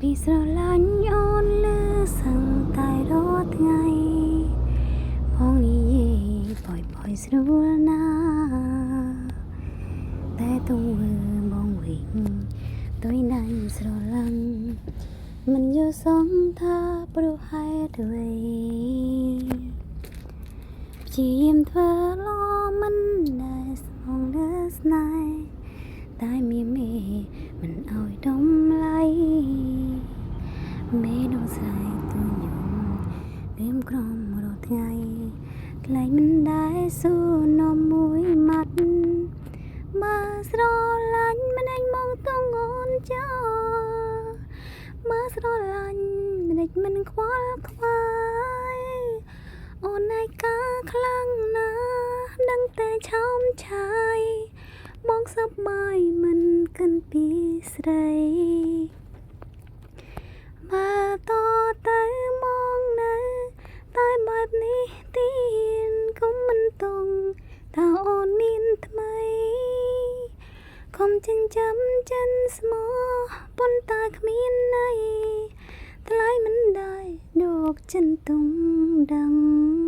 ពីស្រឡាញ់អូនលើសឹងតែរត់ថ្ងៃផងនិយាយบ่อยស្រួលណាតែទង្វើបងវិញដោយណាញ់ស្រឡាញ់មិនយល់សងថាព្រោះហេតុអ្វីព្យាយាមធ្វើល្អមិនដែលស្មងលើស្នេហ៍តែមានមេមិនអោយតម្លៃមេនោះស្រ័យទួញយំរៀមក្រំរាល់ថ្ងៃថ្លៃមិនដែលសួរនាំមួយម៉ាត់បើស្រឡាញ់មិនឯងមកតងអូនចោលបើស្រឡាញ់មិនឯងមិនខ្វល់ខ្វាយអូនឯកាខ្លាំងណាស់ដឹងតែឆោមឆាយមកសប្បាយមិនកិនពីស្រីបើតទៅមងនៅតែបែបនេះទៀតក៏មិនតង់ថាអូនមានថ្មីខំចិញ្ចឹមចិនស្មោប៉ុន្តែគ្មានន័យថ្លៃមិនដែរដកចិនទុំដឹង